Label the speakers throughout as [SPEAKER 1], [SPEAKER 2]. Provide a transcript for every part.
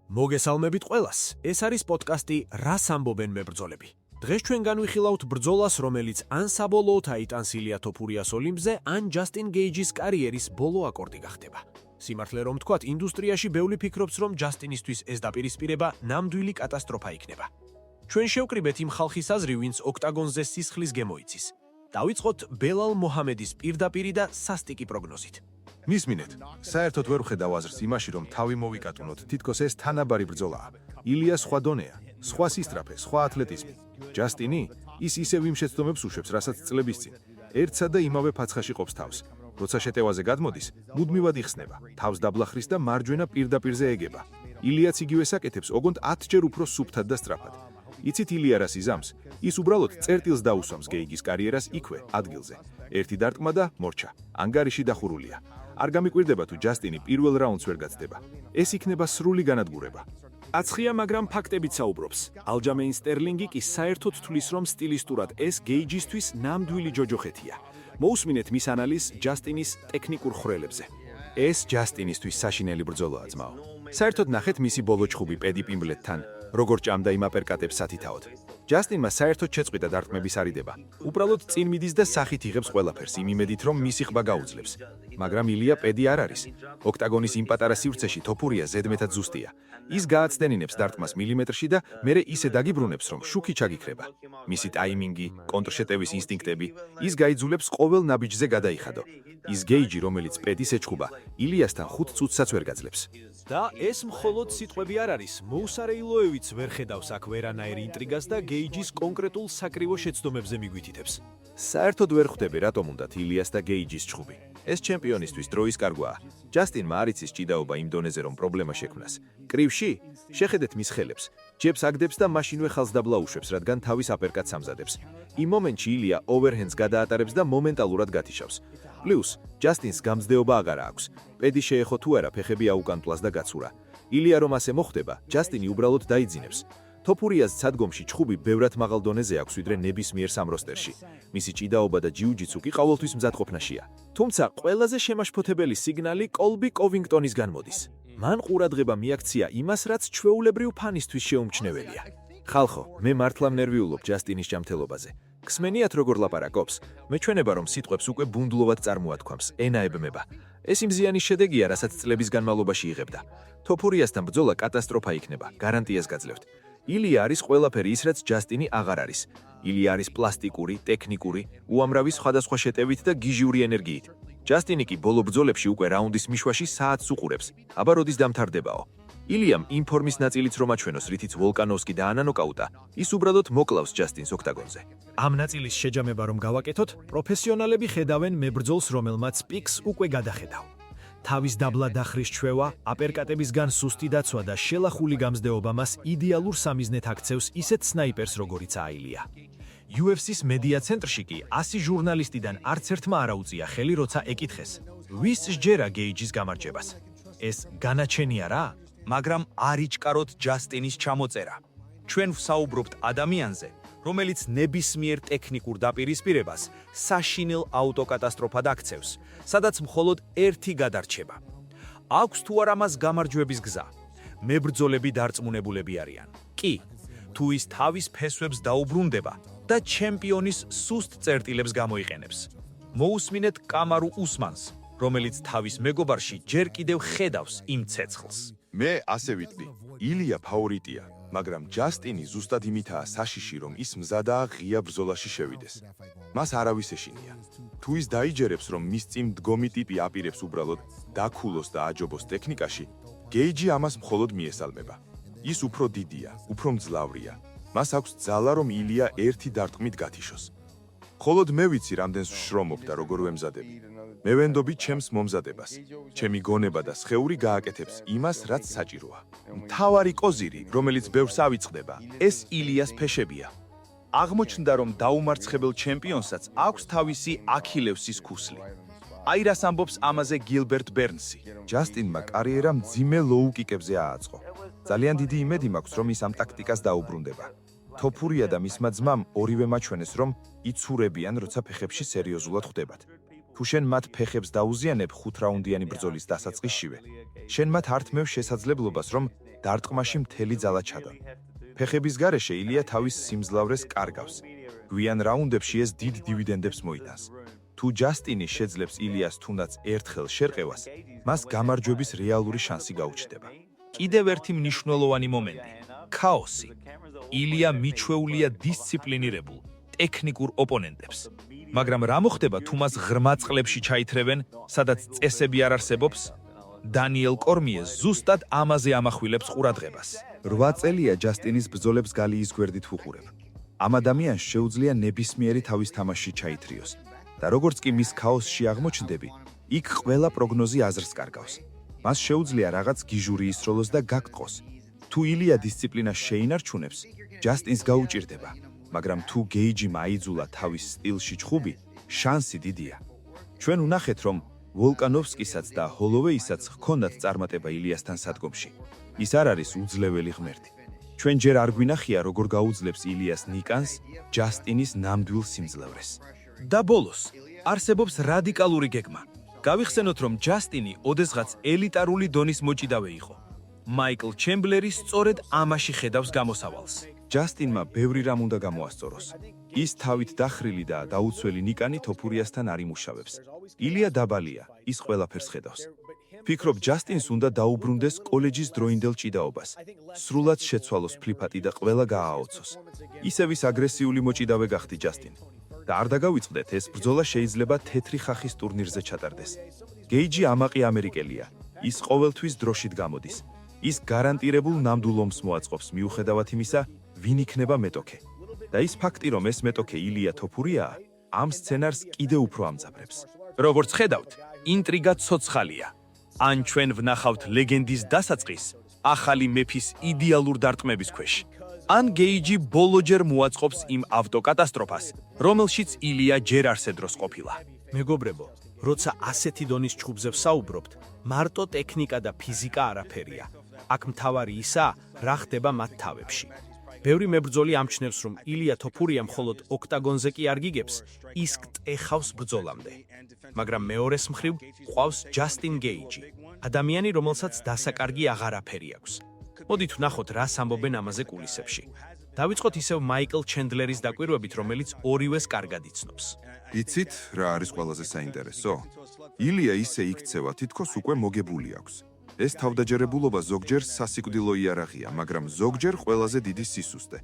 [SPEAKER 1] მოგესალმებით ყველას. ეს არის პოდკასტი რას ამბობენ მებრძოლები. დღეს ჩვენ განვიხილავთ ბრძოლას, რომელიც ან საბოლოოდ აიტანს ილია თოფურიას ოლიმპზე, ან ჯასტინ გეიჯის კარიერის ბოლო აკორდი გახდება. სიმართლე რომ ვთქვათ, ინდუსტრიაში ბევრი ფიქრობს, რომ ჯასტინისთვის ეს დაპირისპირება ნამდვილი კატასტროფა იქნება. ჩვენ შევკრიბეთ იმ ხალხის აზრი, ვინც ოქტაგონზე სისხლის გემოიცის. დავიწყოთ ბელალ მოჰამედის პირდაპირი და სასტიკი პროგნოზით.
[SPEAKER 2] მისმინეთ, საერთოდ ვერ ვხედავ აზრს იმაში, რომ თავი მოვიკატუნოთ, თითქოს ეს თანაბარი ბრძოლაა. ილია სხვა დონეა, სხვა სისტრაფე, სხვა ათლეტიზმი. ჯასტინი ის ისევ იმ შეცდომებს უშვებს, რასაც წლების წინ. ერთსა და იმავე ფაცხაში ყოფს თავს. როცა შეტევაზე გადმოდის, მუდმივად იხსნება, თავს დაბლახრის და მარჯვენა პირდაპირზე ეგება. ილიაც იგივეს აკეთებს, ოღონდ 10-ჯერ უფრო სუფთად და სწრაფად. იცით ილია რას იზამს? ის უბრალოდ წერტილს დაუსვამს გეიჯის კარიერას იქვე, ადგილზე. ერთი დარტყმა და მორჩა. ანგარიში დახურულია. არ გამიკვირდება თუ ჯასტინი პირველ რაუნდს ვერ გაცდება. ეს იქნება სრული განადგურება.
[SPEAKER 1] აცხია, მაგრამ ფაქტებით საუბრობს. ალჯამეინ სტერლინგი კი საერთოდ თვლის, რომ სტილისტურად ეს გეიჯისთვის ნამდვილი ჯოჯოხეთია. მოусმინეთ მის ანალიზს ჯასტინის ტექნიკურ ხრელებზე.
[SPEAKER 2] ეს ჯასტინისთვის საშინელი ბრძოლაა, ძმაო. საერთოდ ნახეთ მისი ბოლო ჩხუბი პედი პიმბლეტთან, როგორ ჭამდა იმ აპერკატებს სათითაოდ. ჯასტინმა საერთოდ შეწყვიტა დარტყმების არიდება. უბრალოდ წინ მიდის და სახით იღებს ყველაფერს, იმ იმედით, რომ მისი ხბა გაუძლებს. მაგრამ ილია პედი არ არის. ოქტაგონის იმ პატარა სივრცეში თოფურია ზედმეტად ზუსტია. ის გააცდენინებს დარტყმას მილიმეტრში და მერე ისე დაგიბრუნებს, რომ შუქი ჩაგიქრება. მისი ტაიმინგი, კონტრშეტევის ინსტინქტები, ის გაიძულებს ყოველ ნაბიჯზე გადაიხადო. ის გეიჯი, რომელიც პედis ეჩხუბა, ილიასთან 5 წუთსაც ვერ გაძლებს.
[SPEAKER 1] და ეს მხოლოდ სიტყვები არ არის. მოუსარეილოევიც ვერ ხედავს აქ ვერანაირ ინტრიგას და გეიჯის კონკრეტულ საკრივო შეცდომებზე მიგვითითებს.
[SPEAKER 2] საერთოდ ვერ ხვდები, რატომ უნდათ ილიას და გეიჯის ჩხუბი. ეს ჩემპიონისთვის დროის კარგვაა. ჯასტინმა არ იცის ჭიდაობა იმ დონეზე, რომ პრობლემა შექმნას. კრივში? შეხედეთ მის ხელებს. ჯებს აგდებს და მაშინვე ხალს დაბლაუშვებს, რადგან თავის აპერკატს ამზადებს. იმ მომენტში ილია ოვერჰენდს გადაატარებს და მომენტალურად გათიშავს. პლუს, ჯასტინს გამძლეობა აღარა აქვს. პედი შეეხო თუ არა, ფეხები აუკანტლას და გაცურა. ილია რომ ასე მოხდება, ჯასტინი უბრალოდ დაიძინებს. თოფურიას სადგომში ჩხუბი ბევრად მაღალ დონეზე აქვს, ვიდრე ნებისმიერ სამროსტერში. მისი ჭიდაობა და ჯიუ-ჯიტსუ კი ყოველთვის მზადყოფნაშია. თუმცა ყველაზე შემაშფოთებელი სიგნალი კოლბი კოვინგტონისგან მოდის. მან ყურადღება მიაქცია იმას, რაც ჩვეულებრივ ფანისთვის შეუმჩნეველია. ხალხო, მე მართლა ნერვიულობ ჯასტინის ჯანმრთელობაზე. გსმენიათ როგორ ლაპარაკობს? მეჩვენება რომ სიტყვებს უკვე ბუნდლოვად წარმოათქვამს, ენაებმება. ეს იმ ზიანის შედეგია, რასაც წლების განმავლობაში იღებდა. თოფურიასთან ბრძოლა კატასტროფა იქნება, გარანტიას გაძლევთ. ილია არის ყველაფერი ის, რაც ჯასტინი აღარ არის. ილია არის პლასტიკური, ტექნიკური, უამრავი სხვადასხვა შეტევით და გიჟიური ენერგიით. ჯასტინი კი ბოლო ბრძოლებში უკვე რაუნდის მიშვაში საათს უყურებს. აბა როდის დამთავრდებაო? ილიამ იმ ფორმის ნაწილიც რომ აჩვენოს, რითიც ვოლკანოვსკი დაანანოკაუტა, ის უბრალოდ მოკლავს ჯასტინს ოქტაგონზე.
[SPEAKER 1] ამ ნაწილის შეჯამება რომ გავაკეთოთ, პროფესიონალები ხედავენ მებრძოლს, რომელმაც პიკს უკვე გადახედავ. თავის დაბლა დახრის ჩვევა, აპერკატებისგან სუსტი დაცვა და შელახული გამზდეობა მას იდეალურ სამიზნედ აქცევს ისეთ სნაიპერს, როგორიცაა ილია. UFC-ს მედია ცენტრში კი 100 ჟურნალისტიდან არც ერთმა არ აუწია ხელი, როცა ეკითხეს, ვის სჯერა გეიჯის გამარჯვებას. ეს განაჩენია რა?
[SPEAKER 3] მაგრამ არ იჩკაროთ ჯასტინის ჩამოწერა. ჩვენ ვსაუბრობთ ადამიანზე, რომელიც ნებისმიერ ტექნიკურ დაპირისპირებას საშინელ ავტოკატასტროფად აქცევს, სადაც მხოლოდ ერთი გადარჩება. აქვს თუ არა მას გამარჯვების გზა? მებრძოლები დარწმუნებულები არიან. კი, თუ ის თავის ფესვებს დაუბრუნდება და ჩემპიონის სუსტ წერტილებს გამოიყენებს. მოусმინეთ კამარუ უსმანს, რომელიც თავის მეგობარში ჯერ კიდევ ხედავს იმ ცეცხლს.
[SPEAKER 2] მე ასე ვიტყვი, ილია ფავორიტია, მაგრამ ჯასტინი ზუსტად იმითაა საშიში, რომ ის მზადაა ღია ბრძოლაში შევიდეს. მას არავის ეშინია. თუ ის დაიჯერებს, რომ მის წინ მდგომი ტიპი აპირებს უბრალოდ დაქულოს და აჯობოს ტექნიკაში, გეიჯი ამას მხოლოდ მიესალმება. ის უფრო დიდია, უფრო მძლავრია. მას აქვს ძალა, რომ ილია ერთი დარტყმით გათიშოს. მხოლოდ მე ვიცი, რამდენს ვშრომობ და როგორ ვემზადები. მე ვენდობი ჩემს მომზადებას. ჩემი გონება და სხეული გააკეთებს იმას, რაც საჭიროა. მთავარი კოზირი, რომელიც ბევრს ავიწყდება, ეს ილიას ფეშებია. აღმოჩნდა, რომ დაუმარცხებელ ჩემპიონსაც აქვს თავისი აქილევსის ქუსლი. აი რას ამბობს ამაზე გილბერტ ბერნსი. ჯასტინმა კარიერა მძიმე ლოუ-კიკებზე ააწყო. ძალიან დიდი იმედი მაქვს, რომ ის ამ ტაქტიკას დაუბრუნდება. თოფურია და მისმა ძმამ ორივე მაჩვენეს, რომ იცურებიან, როცა ფეხებში სერიოზულად ხვდებათ. თუ შენ მათ ფეხებს დაუზიანებ 5 რაუნდიანი ბრძოლის დასაწყისშივე, შენ მათ არ თმევ შესაძლებლობას, რომ დარტყმაში მთელი ძალა ჩადონ. ფეხების გარეშე ილია თავის სიმძლავრეს კარგავს. გვიან რაუნდებში ეს დიდ დივიდენდებს მოიტანს. თუ ჯასტინი შეძლებს ილიას თუნდაც ერთხელ შერყევას, მას გამარჯვების რეალური შანსი გაუჩნდება.
[SPEAKER 3] კიდევ ერთი მნიშვნელოვანი მომენტი ქაოსი. ილია მიჩვეულია დისციპლინირებულ, ტექნიკურ ოპონენტებს. მაგრამ რა მოხდება თუ მას ღრმა წყლებში ჩაითრევენ, სადაც წესები არ არსებობს? დანიელ კორმიე ზუსტად ამაზე ამახვილებს ყურადღებას.
[SPEAKER 2] 8 წელია ჯასტინის ბრძოლებს გალიის გვერდით ვუყურებ. ამ ადამიანს შეუძლია ნებისმიერი თავის თამაში ჩაითრიოს და როგორც კი მის ქაოსში აღმოჩნდები, იქ ყველა პროგნოზი აზრს კარგავს. მას შეუძლია რაღაც გიჟური ისროლოს და გაგტყოს. თუ ილია დისციპლინას შეინარჩუნებს, ჯასტინს გაუჭირდება, მაგრამ თუ გეიჯი მაიძულა თავის სტილში ჩხუბი, შანსი დიდია. ჩვენ ვნახეთ, რომ ვოლკანოვსკისაც და ჰოლოვეისაც ჰქონდათ წარმატება ილიასთან სადგომში. ის არ არის უძლეველი ღმერთი. ჩვენ ჯერ არ გვინახია, როგორ გაუძლებს ილიას ნიკანს ჯასტინის ნამდვილ სიმძლავრეს.
[SPEAKER 3] და ბოლოს არსებობს რადიკალური გეგმა. გავიხსენოთ, რომ ჯასტინი ოდესღაც ელიტარული დონის მოჭიდავე იყო. მაიკლ ჩემბლერი სწორედ ამაში ხედავს გამოსავალს.
[SPEAKER 2] ჯასტინმა ბევრი რამ უნდა გამოასწოროს. ის თავით დახრილი და დაუცველი ნიკანი თოფურიასთან არ იმუშავებს. ილია დაბალია, ის ყველაფერს ხედავს. ფიქრობ, ჯასტინს უნდა დაუბრუნდეს კოლეჯის დროინდელ ჭიდაობას. სრულად შეცვალოს ფლიფატი და ყველა გააოცოს. ისევ ის აგრესიული მოჭიდავე გახდი ჯასტინ. და არ დაგავიწყდეთ, ეს ბრძოლა შეიძლება თეთრი ხახის ტურნირზე ჩატარდეს. გეიჯი ამაყი ამერიკელია. ის ყოველთვის დროშით გამოდის. ის გარანტირებულ ნამდვილ ომს მოაწყობს მიუხედავად იმისა, ვინ იქნება მეტოქე. და ის ფაქტი, რომ ეს მეტოქე ილია თოფურიაა, ამ სცენარს კიდე უფრო ამძაფრებს.
[SPEAKER 3] როგორც ხედავთ, ინტრიგა ცოცხალია. ან ჩვენ ვნახავთ ლეგენდის დასაწყის ახალი მეფის იდეალურ დარტყმების ქვეშ. ან გეიჯი ბოლოჯერ მოაწყობს იმ ავტოკატასტროფას, რომელშიც ილია ჯერ არსე დროს ყოფილა.
[SPEAKER 1] მეგობრებო, როცა ასეთი დონის ჩხუბზე ვსაუბრობთ, მარტო ტექნიკა და ფიზიკა არაფერია. აქ მთავარი ისაა, რა ხდება მათ თავებში. ბევრი მებრძოლი ამჩნევს, რომ ილია თოფურია მხოლოდ ოქტაგონზე კი არ გიგებს, ის კტეხავს ბრძოლამდე. მაგრამ მეორეს მხრივ ყავს ჯასტინ გეიჯი, ადამიანი, რომელსაც დასაკარგი აღარაფერი აქვს. მოდით ვნახოთ, რას ამბობენ ამაზე კულისებში. დავიწყოთ ისევ მაიკლ ჩენდლერის დაკვირვებით, რომელიც ორივეს კარგად იცნობს.
[SPEAKER 4] იცით, რა არის ყველაზე საინტერესო? ილია ისე იქცევა, თითქოს უკვე მოგებული აქვს. ეს თავდაჯერებულობა ზოგჯერ სასიკვდილო იარაღია, მაგრამ ზოგჯერ ყველაზე დიდი სისუსტე.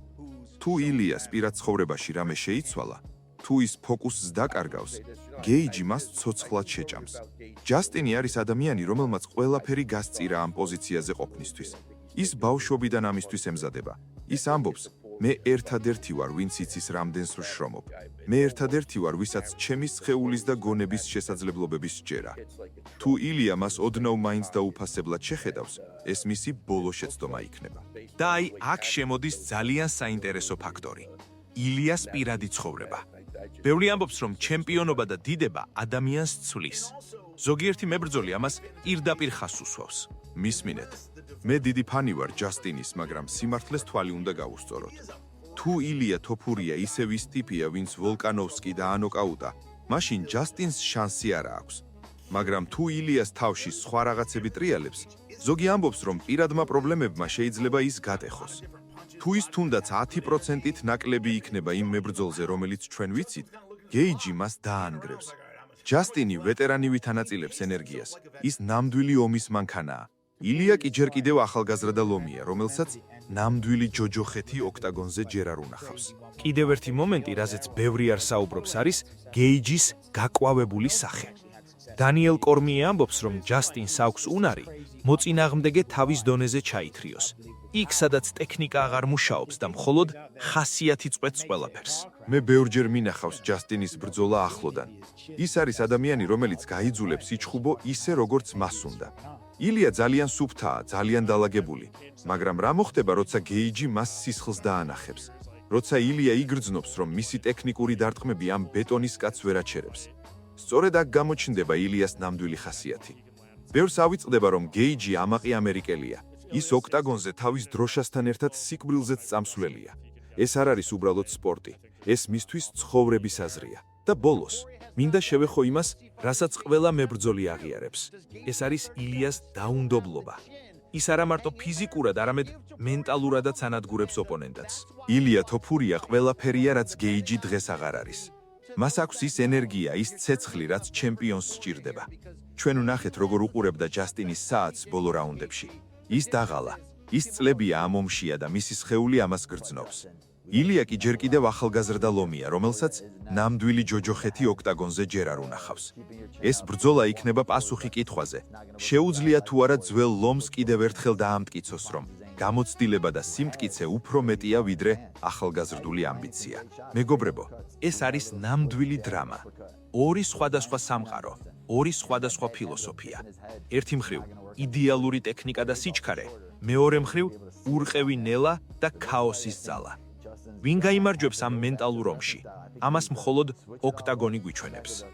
[SPEAKER 4] თუ ილიას პირად ცხოვრებაში რამე შეიცვალა, თუ ის ფოკუსს დაკარგავს, გეიჯი მას ცოცხლად შეჭამს. ჯასტინი არის ადამიანი, რომელმაც ყველაფერი გასწირა ამ პოზიციაზე ყოფნისთვის. ის ბავშვობიდან ამისთვის ემზადება. ის ამბობს, მე ერთადერთი ვარ, ვინც იცის რამდენს ვშრომობ. მე ერთადერთი ვარ, ვისაც ჩემი სხეულის და გონების შესაძლებლობების სჯერა. თუ ილია მას ოდნავ მაინც დაუფასებლად შეხედავს, ეს მისი ბოლო შეცდომა იქნება.
[SPEAKER 3] და აი აქ შემოდის ძალიან საინტერესო ფაქტორი. ილიას პირადი ცხოვრება. ბევრი ამბობს, რომ ჩემპიონობა და დიდება ადამიანს ცვლის. ზოგიერთი მებრძოლი ამას პირდაპირ ხაზს უსვავს.
[SPEAKER 4] მისმინეთ, მე დიდი ფანი ვარ ჯასტინის, მაგრამ სიმართლეს თვალი უნდა გავუსწოროთ. თუ ილია თოფურია ისევ ის ტიპია, ვინც ვოლკანოვსკი დაანოკაუტა, მაშინ ჯასტინს შანსი არ აქვს. მაგრამ თუ ილიას თავში სხვა რაღაცები ტრიალებს, ზოგი ამბობს, რომ პირადმა პრობლემებმა შეიძლება ის გატეხოს. თუ ის თუნდაც 10%-ით ნაკლები იქნება იმ მებრძოლზე, რომელიც ჩვენ ვიცით, გეიჯი მას დაანგრევს. ჯასტინი ვეტერანივით ანაწილებს ენერგიას, ის ნამდვილი ომის მანქანაა. ილია კი ჯერ კიდევ ახალგაზრდა ლომია, რომელსაც ნამდვილი ჯოჯოხეთი ოქტაგონზე ჯერ არ უნახავს.
[SPEAKER 1] კიდევ ერთი მომენტი, რაზეც ბევრი არ საუბრობს, არის გეიჯის გაყვავებული სახე. დანიელ კორმიე ამბობს, რომ ჯასტინს აქვს უნარი მოწინააღმდეგე თავის დონეზე ჩაითრიოს. იქ, სადაც ტექნიკა აღარ მუშაობს და მხოლოდ ხასიათი წყვეტს ყველაფერს.
[SPEAKER 4] მე ბევრჯერ მინახავს ჯასტინის ბრძოლა ახლოდან. ის არის ადამიანი, რომელიც გაიძულებს იჩხუბო ისე, როგორც მას უნდა. ილია ძალიან სუფთაა, ძალიან დალაგებული, მაგრამ რა მოხდება, როცა გეიჯი მას სისხლს დაანახებს? როცა ილია იგრძნობს, რომ მისი ტექნიკური დარტყმები ამ ბეტონის კაცს ვერ აჩერებს. სწორედ აქ გამოჩნდება ილიას ნამდვილი ხასიათი. ბევრს ავიწყდება, რომ გეიჯი ამაყი ამერიკელია. ის ოქტაგონზე თავის დროშასთან ერთად სიკვდილზეც წამსვლელია. ეს არ არის უბრალოდ სპორტი, ეს მისთვის ცხოვრების აზრია. და ბოლოს, მინდა შევეხო იმას, რასაც ყველა მებრძოლი აღიარებს. ეს არის ილიას დაუნდობლობა.
[SPEAKER 3] ის არა მარტო ფიზიკურად, არამედ მენტალურადაც ანადგურებს ოპონენტს.
[SPEAKER 2] ილია თოფურია ყველაფერია, რაც გეიჯი დღეს აღარ არის. მას აქვს ის ენერგია, ის ცეცხლი, რაც ჩემპიონს სჭირდება. ჩვენ ვნახეთ, როგორ უყურებდა ჯასტინის საათს ბოლო რაუნდებში. ის დაღალა, ის წლებია ამ ომშია და მისი სხეული ამას გრძნობს. ილია კი ჯერ კიდევ ახალგაზრდა ლომია, რომელსაც ნამდვილი ჯოჯოხეთი ოქტაგონზე ჯერ არ უნახავს. ეს ბრძოლა იქნება პასუხი კითხვაზე. შეუძლია თუ არა ძველ ლომს კიდევ ერთხელ დაამტკიცოს, რომ გამოცდილება და სიმტკიცე უფრო მეტია, ვიდრე ახალგაზრდული ამბიცია. მეგობრებო, ეს არის ნამდვილი დრამა. ორი სხვადასხვა სამყარო, ორი სხვადასხვა ფილოსოფია. ერთი მხრივ იდეალური ტექნიკა და სიჩქარე, მეორე მხრივ ურყევი ნელა და ქაოსის ძალა. ვინ გაიმარჯვებს ამ მენტალურ ომში? ამას მხოლოდ ოქტაგონი გვიჩვენებს.